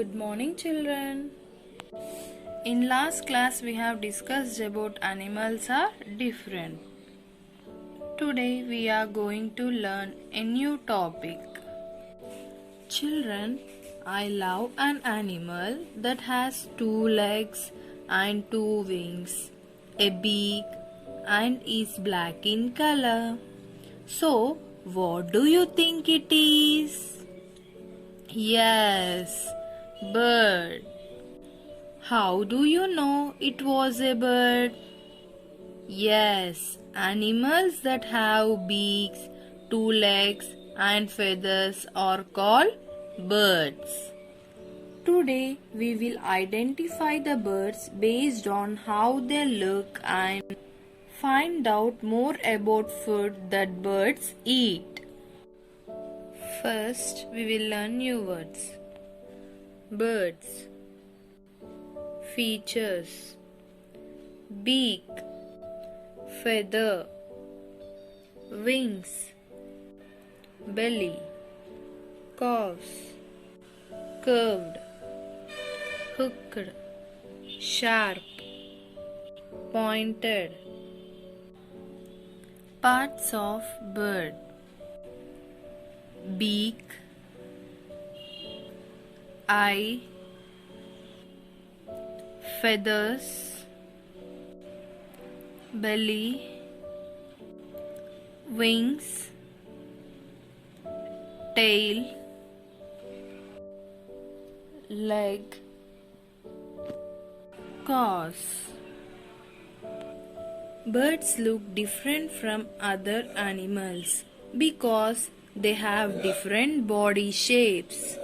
Good morning, children. In last class, we have discussed about animals are different. Today, we are going to learn a new topic. Children, I love an animal that has 2 legs and 2 wings, a beak, and is black in color. So, what do you think it is? Yes, bird. How do you know it was a bird? Yes, animals that have beaks, 2 legs, and feathers are called birds. Today, we will identify the birds based on how they look and find out more about food that birds eat. First, we will learn new words. Birds. Features: beak, feather, wings, belly, calves, curved, hooked, sharp, pointed. Parts of bird: beak, eye, feathers, belly, wings, tail, leg, claws. Birds look different from other animals because they have different body shapes.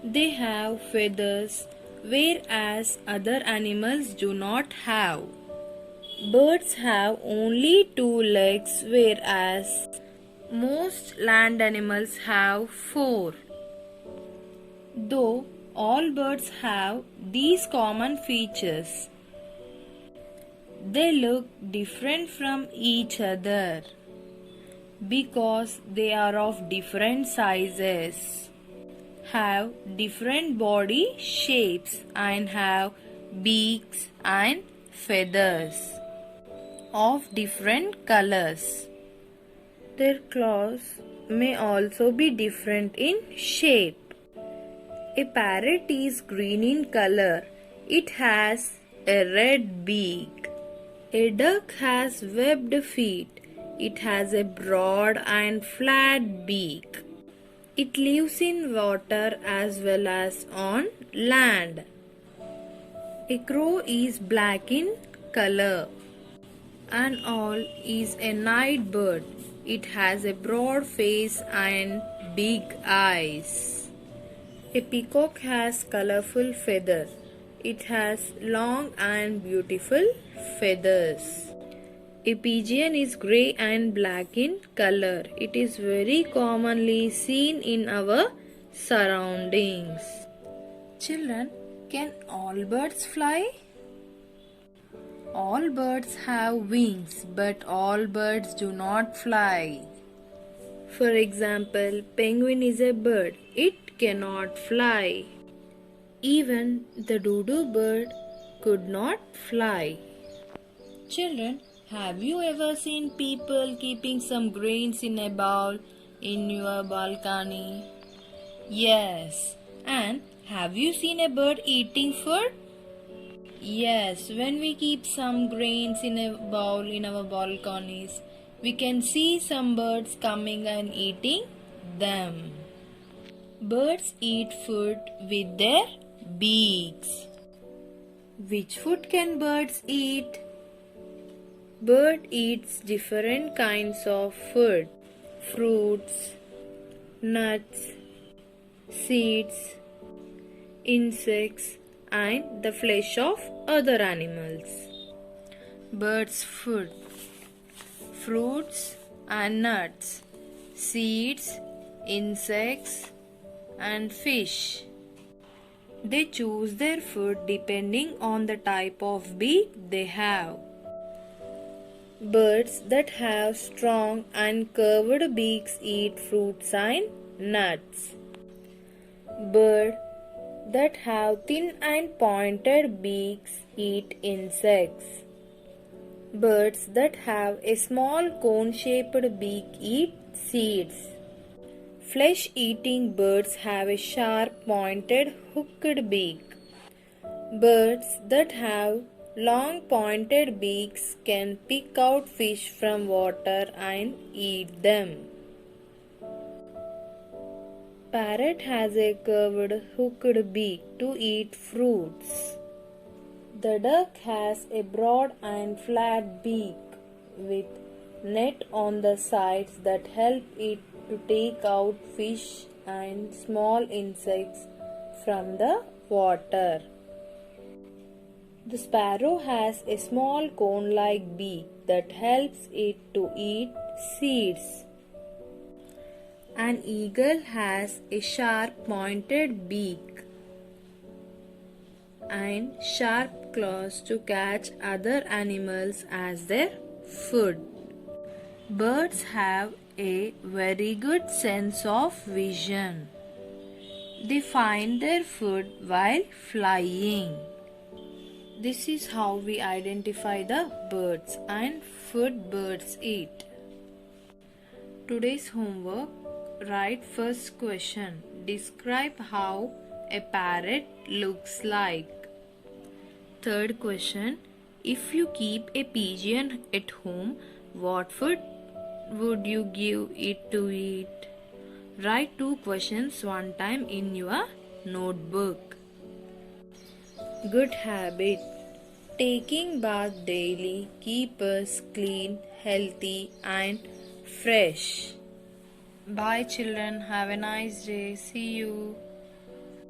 They have feathers, whereas other animals do not have. Birds have only 2 legs, whereas most land animals have 4. Though all birds have these common features, they look different from each other because they are of different sizes, have different body shapes, and have beaks and feathers of different colors. Their claws may also be different in shape. A parrot is green in color. It has a red beak. A duck has webbed feet. It has a broad and flat beak. It lives in water as well as on land. A crow is black in color. An owl is a night bird. It has a broad face and big eyes. A peacock has colorful feathers. It has long and beautiful feathers. A pigeon is grey and black in color. It is very commonly seen in our surroundings. Children, can all birds fly? All birds have wings, but all birds do not fly. For example, penguin is a bird. It cannot fly. Even the dodo bird could not fly. Children, have you ever seen people keeping some grains in a bowl in your balcony? Yes. And have you seen a bird eating food? Yes, when we keep some grains in a bowl in our balconies, we can see some birds coming and eating them. Birds eat food with their beaks. Which food can birds eat? Bird eats different kinds of food: fruits, nuts, seeds, insects, and the flesh of other animals. Birds' food: fruits and nuts, seeds, insects, and fish. They choose their food depending on the type of beak they have. Birds that have strong and curved beaks eat fruits and nuts. Bird that have thin and pointed beaks eat insects. Birds that have a small cone-shaped beak eat seeds. Flesh-eating birds have a sharp pointed hooked beak. Birds that have long pointed beaks can pick out fish from water and eat them. Parrot has a curved hooked beak to eat fruits. The duck has a broad and flat beak with net on the sides that help it to take out fish and small insects from the water. The sparrow has a small cone-like beak that helps it to eat seeds. An eagle has a sharp pointed beak and sharp claws to catch other animals as their food. Birds have a very good sense of vision. They find their food while flying. This is how we identify the birds and food birds eat. Today's homework, write first question. Describe how a parrot looks like. Third question, if you keep a pigeon at home, what food would you give it to eat? Write 2 questions one time in your notebook. Good habit. Taking bath daily keeps us clean, healthy and fresh. Bye children. Have a nice day. See you.